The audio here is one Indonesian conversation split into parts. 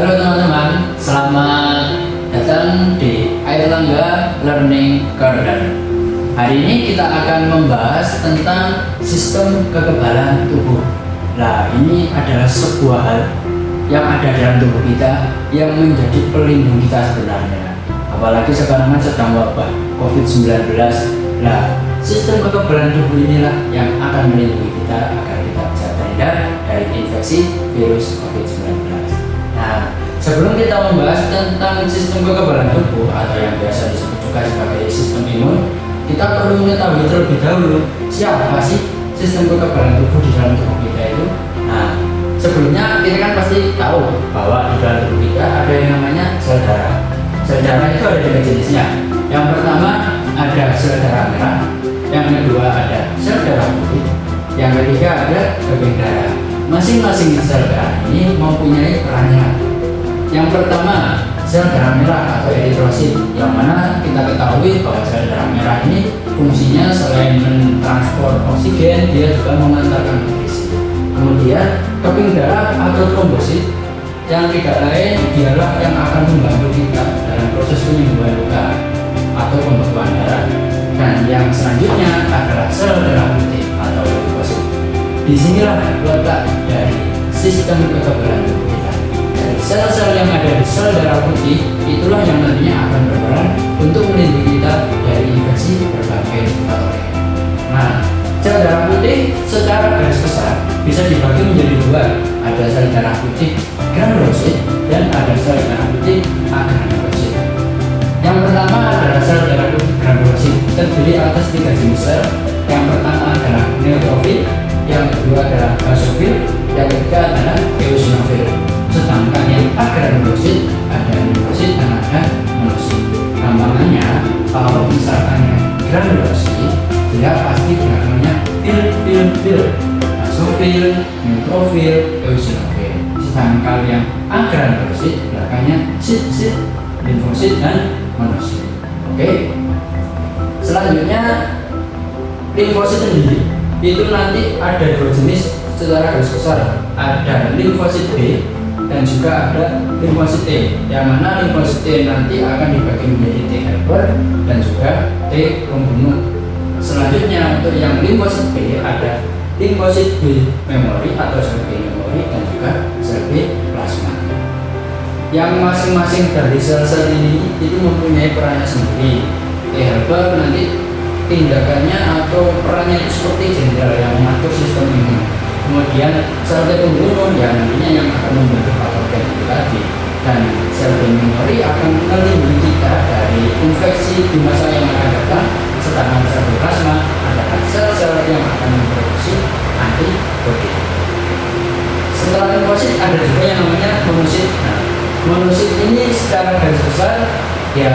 Halo teman-teman, selamat datang di Airlangga Learning Corner. Hari ini kita akan membahas tentang sistem kekebalan tubuh. Nah, ini adalah sebuah hal yang ada dalam tubuh kita yang menjadi pelindung kita sebenarnya. Apalagi sekarang sedang wabah COVID-19. Nah, sistem kekebalan tubuh inilah yang akan melindungi kita agar kita bisa terhindar dari infeksi virus COVID-19. Nah, sebelum kita membahas tentang sistem kekebalan tubuh atau yang biasa disebut juga sebagai sistem imun, kita perlu mengetahui terlebih dahulu siapa sih sistem kekebalan tubuh di dalam tubuh kita itu. Nah, sebelumnya kita kan pasti tahu bahwa di dalam tubuh kita ada yang namanya sel darah. Sel darah itu ada tiga jenisnya. Yang pertama ada sel darah merah, yang kedua ada sel darah putih, yang ketiga ada keping darah. Masing-masing sel darah ini mempunyai perannya. Yang pertama, sel darah merah atau eritrosit, yang mana kita ketahui bahwa sel darah merah ini fungsinya selain mentransport oksigen, dia juga mengantarkan nutrisi. Kemudian keping darah atau trombosit, yang tidak lain dialah yang akan membantu kita dalam proses penyembuhan luka atau pembekuan darah. Dan yang selanjutnya adalah sel darah putih atau leukosit. Disinilah letak dari sistem kekebalan tubuh kita. Dari sel-sel yang ada di sel darah putih itulah yang nantinya akan berperan untuk melindungi kita dari infeksi berbagai patogen. Nah, sel darah putih secara garis besar bisa dibagi menjadi dua. Ada sel darah putih granulosit dan ada sel darah putih agranulosit. Yang pertama adalah sel darah putih granulosit, terdiri atas tiga jenis sel. Yang pertama adalah neutrofil, yang kedua adalah basofil, yang ketiga adalah eosinofil. Sedangkan yang agranulosit ada limfosit dan ada monosit. Gampangannya, kalau misalkan granulosit, dia pasti belakangnya fil, basofil, neutrofil, eosinofil. Sedangkan yang agranulosit belakangnya sit, limfosit dan monosit. Oke. Selanjutnya limfosit sendiri itu nanti ada dua jenis secara garis besar, ada limfosit B dan juga ada limfosit T, yang mana limfosit T nanti akan dibagi menjadi T helper dan juga T pembunuh. Selanjutnya untuk yang limfosit B ada limfosit B memori atau sel B memori dan juga sel B plasma. Yang masing-masing dari sel-sel ini itu mempunyai perannya sendiri. T helper nanti tindakannya atau perannya itu seperti jenderal yang mengatur sistem imun. Kemudian sel T pembunuh yang nantinya yang akan membentuk patogen itu tadi, dan sel B memori akan melindungi kita dari infeksi di masa yang akan datang. Sedangkan sel B plasma adalah sel-sel yang akan memproduksi antibodi. Setelah limfosit ada juga yang namanya monosit. Nah, monosit ini secara garis besar ya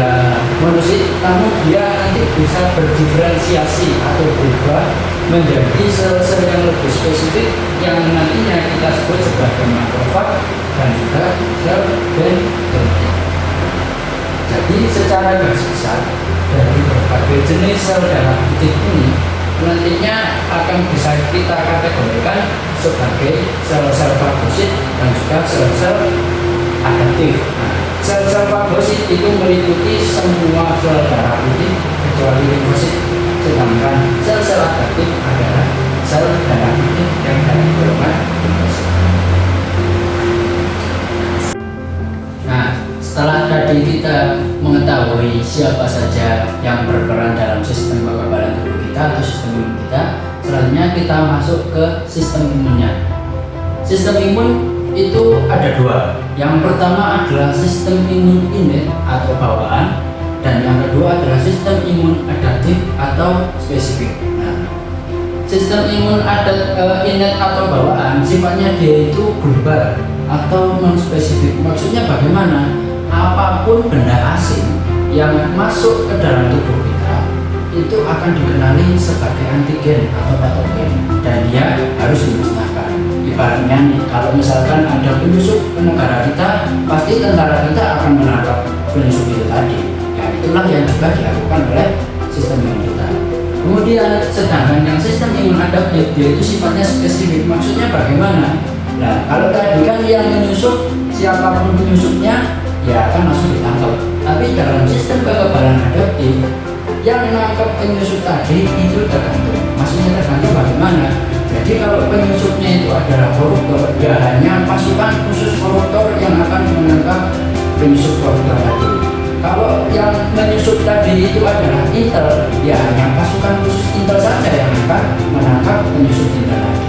monosit, namun dia nanti bisa berdiferensiasi atau berubah menjadi sel-sel yang lebih spesifik yang nantinya kita sebut sebagai makrofag dan juga sel dendritik. Jadi secara garis besar dari berbagai jenis sel darah putih ini nantinya akan bisa kita kategorikan sebagai sel-sel fagosit dan juga sel-sel adaptif. Sel-sel fagosit itu meliputi semua sel darah putih kecuali limfosit. Sedangkan sel-sel adaptif adalah sel darah putih yang dari golongan limfosit. Nah, setelah tadi kita mengetahui siapa saja yang berperan dalam sistem kekebalan tubuh kita atau sistem imun kita, selanjutnya kita masuk ke sistem imunnya. Sistem imun itu ada dua. Yang pertama adalah sistem imun innate atau bawaan, dan yang kedua adalah sistem imun adaptif atau spesifik. Nah, sistem imun innate atau bawaan sifatnya dia itu global atau non spesifik. Maksudnya bagaimana? Apapun benda asing yang masuk ke dalam tubuh kita itu akan dikenali sebagai antigen atau patogen dan dia harus dimusnahkan. Ibaratnya nih, kalau misalkan ada penyusup ke negara kita, pasti tentara kita akan menangkap penyusup itu tadi. Ya, itulah yang juga dilakukan oleh sistem imun kita. Kemudian sedangkan yang sistem imun adaptif dia itu sifatnya spesifik. Maksudnya bagaimana? Nah, kalau tadi kan yang menyusup siapapun penyusupnya ya akan langsung ditangkap. Tapi dalam sistem kekebalan adaptif, yang menangkap penyusup tadi itu tergantung. Maksudnya tergantung bagaimana. Jadi kalau penyusupnya itu adalah koruptor, ya hanya pasukan khusus koruptor yang akan menangkap penyusup koruptor tadi. Kalau yang menyusup tadi itu adalah intel, ya hanya pasukan khusus intel saja yang akan menangkap penyusup intel tadi.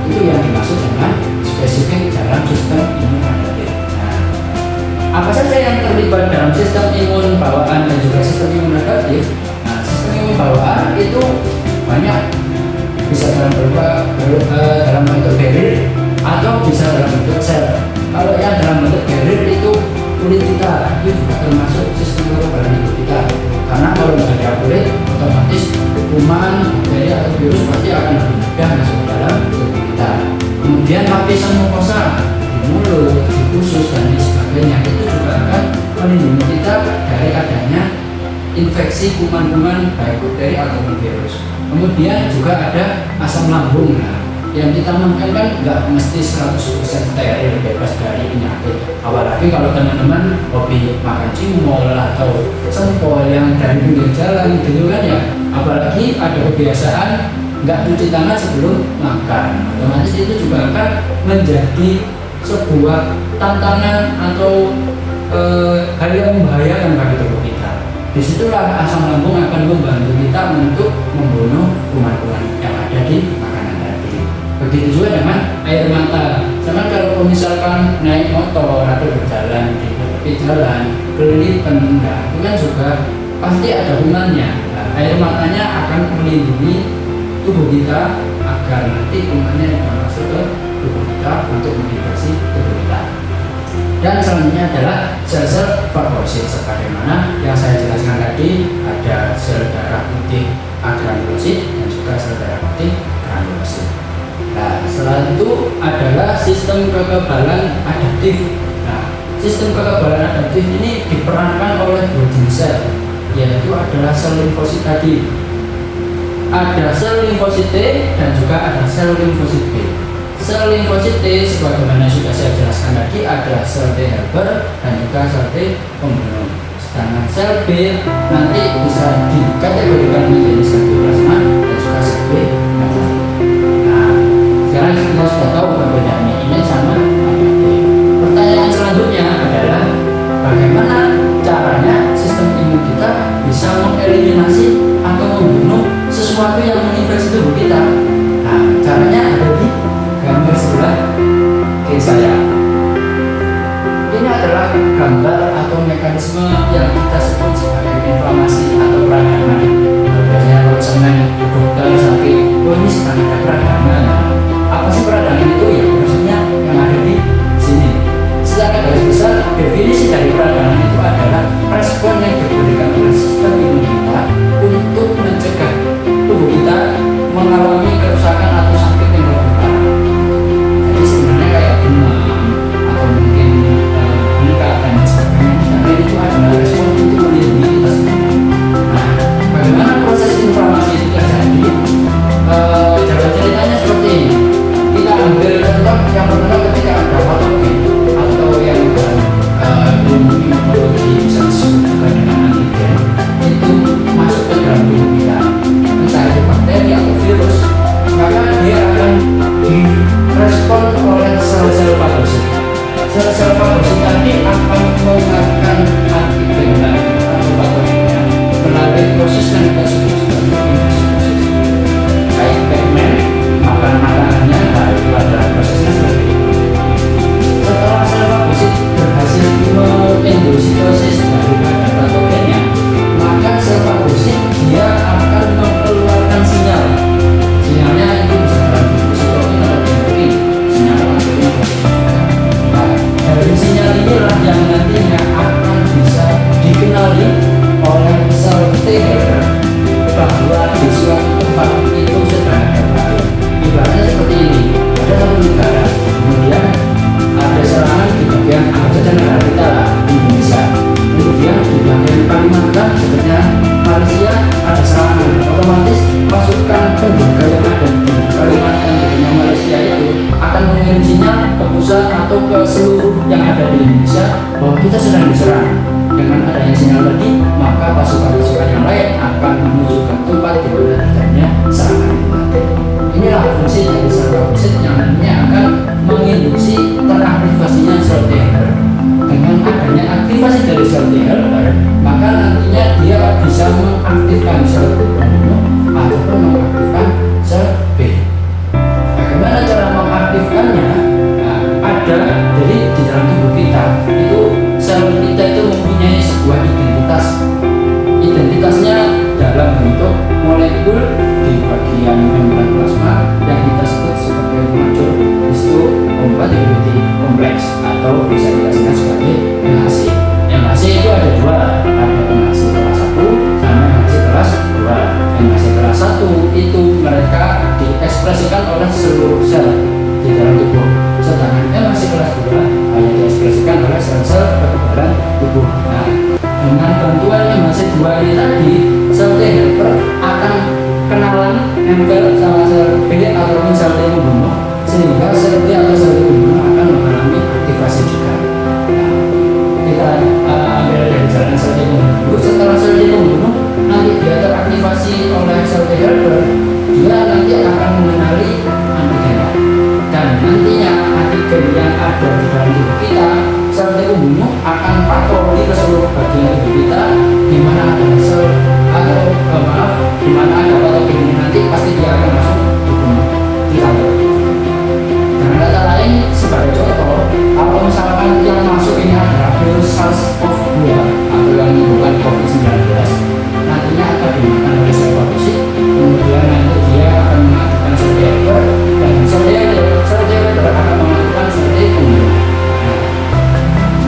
Itu yang dimaksud dengan spesifik dalam sistem imun adaptif. Nah, apa saja yang terlibat dalam sistem imun bawaan dan juga sistem imun adaptif? Nah, sistem imun bawaan itu banyak, bisa dalam bentuk barrier atau bisa dalam bentuk sel. Kalau yang dalam bentuk barrier itu kulit kita, itu juga termasuk sistem kekebalan tubuh kita. Karena kalau nggak ada kulit, otomatis kuman, bakteri atau virus pasti akan lebih mudah masuk ke dalam tubuh kita. Kemudian lapisan mukosa di mulut, di usus dan lain sebagainya itu juga akan melindungi kita dari adanya infeksi kuman-kuman baik bakteri ataupun virus. Kemudian juga ada asam lambung. Nah, yang kita makan kan nggak mesti 100% steril, bebas dari penyakit. Apalagi kalau teman-teman hobi makan cimol atau sempol yang dari pinggir jalan gitu kan ya. Apalagi ada kebiasaan nggak cuci tangan sebelum makan. Otomatis itu juga akan menjadi sebuah tantangan atau hal yang membahayakan bagi tubuh kita. Disitulah asam lambung akan membantu kita untuk membunuh kuman-kuman yang ada di makanan tadi. Begitu juga dengan air mata. Sama kalau misalkan naik motor atau berjalan di tepi jalan, kelilipan, nah, itu kan juga pasti ada kumannya. Nah, air matanya akan melindungi tubuh kita agar nanti kumannya tidak masuk ke tubuh kita untuk menginfeksi tubuh kita. Dan selanjutnya adalah sel-sel fagosit, sebagaimana yang saya jelaskan tadi, ada sel darah putih agranulosit dan juga sel darah putih granulosit. Nah, setelah itu adalah sistem kekebalan adaptif. Nah, sistem kekebalan adaptif ini diperankan oleh dua jenis sel, yaitu adalah sel limfosit tadi. Ada sel limfosit T dan juga ada sel limfosit B. Sel limfosit T sebagaimana sudah saya jelaskan tadi ada sel T helper dan juga sel T pembunuh. Sedangkan sel B nanti bisa dikategorikan menjadi sel B plasma dan juga sel B negatif. Nah, sekarang kita sudah tahu perbedaannya ini sama adaptif. Pertanyaan selanjutnya adalah bagaimana caranya sistem imun kita bisa mengeliminasi atau membunuh sesuatu yang menginfeksi tubuh kita. Nah, caranya ada di gambar sebelah kiri saya. Ini adalah gambar atau mekanisme yang kita sebut sebagai inflamasi atau peradangan. Biasanya kalau senang dokter sampai ini sedang ada peradangan. Apa sih peradangan itu? Ya maksudnya yang ada di sini. Secara garis besar, definisi dari peradangan itu adalah respon yang diberikan oleh sistem imun kita untuk mencegah tubuh kita mengalami kerusakan atau sakit yang lebih parah. Jadi sebenarnya kayak demam atau mungkin bengkak dan sebagainya. Karena itu adalah respon untuk melindungi kita sendiri. Nah, bagaimana proses inflamasi itu terjadi? Jalan ceritanya seperti ini. Kita ambil contoh yang pertama ketika ada patogen atau yang imunologi bisa disebut juga dengan antigen itu masuk ke dalam tubuh kita, entah itu bakteri atau virus, maka dia akan direspon oleh sel-sel fagosit. Sel-sel fagosit tadi akan mengeluarkan antigen atau patogennya melalui proses yang kita sebut sebagai fagositosis. Kayak pigmen makan makanannya, nah itu adalah prosesnya seperti itu. Setelah sel fagosit berhasil endositosis daripada patogennya, maka sel fagosit dia akan mengeluarkan sinyal. Sinyalnya itu bisa dalam bentuk sitokin atau chemokinin, sinyal akhirnya nah, dari sinyal inilah yang nantinya akan bisa dikenali oleh sel T helper bahwa di suatu tempat itu sedang ada bahaya. Ibaratnya seperti ini, ada satu negara, kemudian ada serangan di bagian saja negara kita lah, Indonesia. Kemudian di bagian Kalimantan, sebenarnya Malaysia ada serangan. Otomatis pasukan penjaga yang ada di Kalimantan dengan Malaysia itu akan mengirim sinyal ke pusat pusat atau ke seluruh yang ada di Indonesia bahwa kita sedang diserang. Dengan adanya sinyal tadi, maka pasukan-pasukan yang lain akan menuju ke tempat di mana terjadinya serangan itu. Inilah fungsi dari sel fagosit yang nantinya akan menginduksi teraktivasinya sel T helper. Dengan adanya aktivasi dari sel T helper, maka nantinya dia bisa mengaktifkan sel pembunuh ataupun mengaktifkan sel B. Bagaimana cara mengaktifkannya? Nah, ada jadi di dalam tubuh kita itu sel kita itu mempunyai sebuah identitas. Identitasnya dalam bentuk molekul di bagian membran plasma yang kita sebut sebagai major histocompatibility complex atau bisa dikasihkan sebagai MHC. MHC itu ada dua, ada MHC kelas 1 sama MHC kelas 2. MHC kelas 1 itu mereka diekspresikan oleh seluruh sel di dalam tubuh, sedangkan MHC kelas 2 hanya diekspresikan oleh sel-sel kekebalan tubuh. Nah, dengan bantuan MHC 2 ini tadi, sel T helper akan kenalan nempel sama sel B ataupun sel T pembunuh, sehingga sel B atau sel T pembunuh akan mengalami aktivasi juga. Nah, kita ambil dari jalan sel T pembunuh. Setelah sel T pembunuh nanti dia teraktivasi oleh sel T helper, dia nanti akan mengenali antigennya, dan nantinya antigen yang ada di dalam tubuh kita, sel T pembunuh akan patroli ke seluruh bagian tubuh kita di mana ada sel atau di mana ada patogen ini, nanti pasti dia akan langsung dibunuh, ditangkap. Dengan kata lain, sebagai contoh, kalau misalkan yang masuk ini adalah virus SARS-CoV-2 atau yang menyebabkan COVID-19, nantinya akan dimakan oleh sel fagosit, kemudian nanti dia akan mengaktifkan sel T helper, dan sel T helper akan mengaktifkan sel T pembunuh.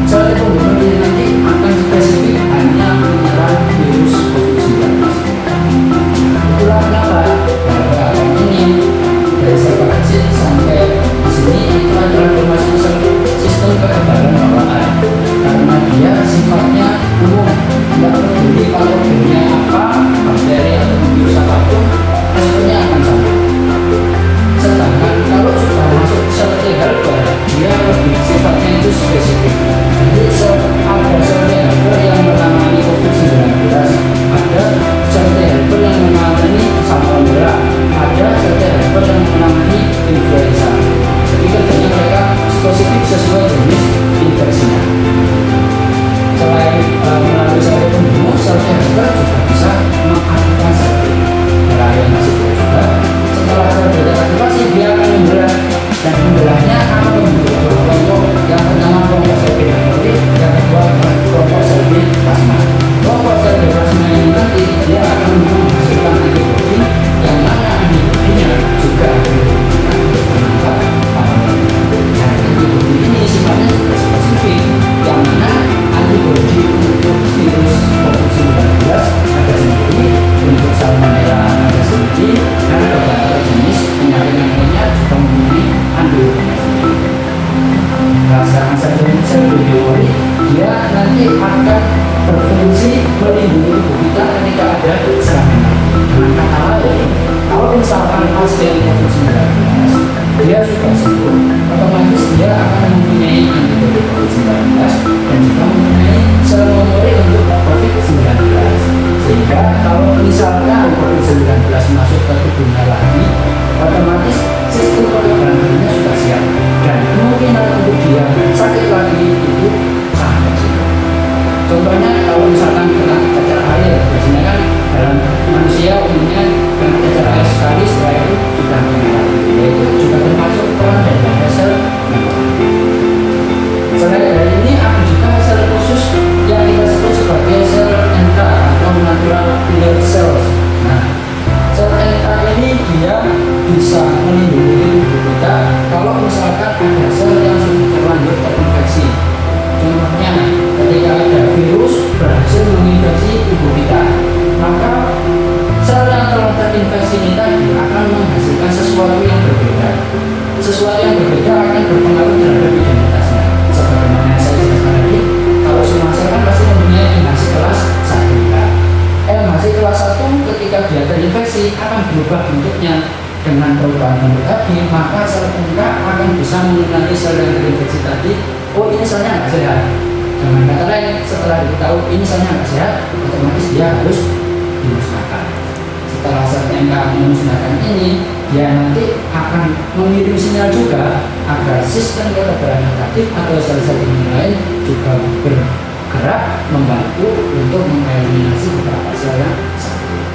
Sel T pembunuh ini nanti akan spesifik hanya menyerang virus COVID-19. Itulah kenapa pada ini dari sel fagosit sampai di sini itu adalah termasuk sistem kekebalan bawaan, karena dia sifatnya umum, tidak peduli patogennya apa, bakteri atau virus apapun, responnya akan sama. Sedangkan kalau sudah masuk sel T helper, dia lebih sifatnya itu spesifik. Jadi ada sel T helper yang menangani COVID-19, ada sel T helper yang menangani sampel merah, ada sel T helper yang menangani influenza. Jadi kerjanya mereka spesifik sesuai jenis infeksinya. Selain melalui sel pembunuh, sel T helper juga bisa mengaktifkan sel B. Nah, yang masih juga setelah sel B teraktivasi, dia akan membelah, dan membelahnya akan membentuk dua kelompok. Yang pertama kelompok sel B memory, yang kedua kelompok sel B plasma. Kelompok sel B plasma ini nanti dia akan menghasilkan antibodi, yang mana antibodinya juga akan digunakan untuk menangkap patogen. Dan antibodi ini sifatnya juga spesifik, yang mana antibodi untuk virus COVID-19 ada sendiri, untuk salmonella ada sendiri, dan beberapa jenis penyakit yang lainnya juga mempunyai antibodinya sendiri. Rasakan sel memori, dia nanti akan berfungsi melindungi tubuh kita ketika ada serangan. Dengan kata lain, kalau misalkan pasien COVID-19 dia sudah sembuh, otomatis dia akan mempunyai antibodi COVID-19 dan juga mempunyai sel memori untuk COVID-19. Sehingga kalau misalkan COVID-19 masuk ke tubuhnya lagi, otomatis sistem kekebalan tubuhnya sudah siap, dan kemungkinan untuk dia sakit lagi itu sangat kecil. Contohnya kalau misalkan kena cacar air, biasanya kan dalam manusia umumnya kena cacar air sekali, setelah itu sudah mengenal, yaitu juga termasuk peran dari sel memori. Selain dari ini, ada juga sel khusus yang kita sebut sebagai sel NK atau natural killer cells. Nah, sel NK ini dia bisa melindungi tubuh kita kalau misalkan ada sel yang sudah terlanjur terinfeksi. Contohnya, ketika ada virus berhasil menginfeksi tubuh kita, maka sel yang telah terinfeksi ini tadi akan menghasilkan sesuatu yang berbeda. Sesuatu yang berbeda akan berpengaruh terhadap identitasnya. Sebagaimana saya jelaskan tadi, kalau semua sel kan pasti mempunyai MHC kelas 1. MHC kelas 1 ketika dia terinfeksi akan berubah bentuknya. dengan perubahan bentuk tadi, maka sel muka akan bisa mengenali sel yang terinfeksi tadi. Oh, ini selnya nggak sehat. Dengan kata lain, setelah diketahui ini selnya nggak sehat, otomatis dia harus dimusnahkan. Setelah sel MK memusnahkan ini, dia nanti akan mengirim sinyal juga agar sistem kekebalan negatif atau sel-sel imun lain juga bergerak membantu untuk mengeliminasi beberapa sel yang sakit.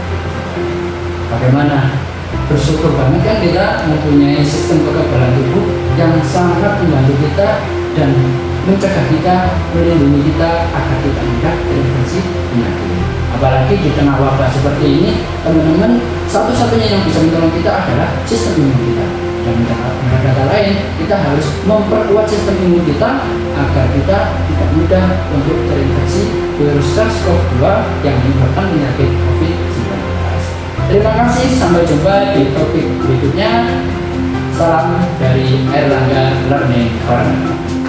Bagaimana? Bersyukur banget kan kita mempunyai sistem kekebalan tubuh yang sangat membantu kita dan mencegah kita, melindungi kita agar kita tidak terinfeksi penyakit. Apalagi di tengah wabah seperti ini, teman-teman, satu-satunya yang bisa menolong kita adalah sistem imun kita. Dan dengan kata lain, kita harus memperkuat sistem imun kita agar kita tidak mudah untuk terinfeksi virus SARS-CoV-2 yang menyebabkan penyakit COVID-19. Terima kasih, sampai jumpa di topik berikutnya. Salam dari Airlangga Learning Corner.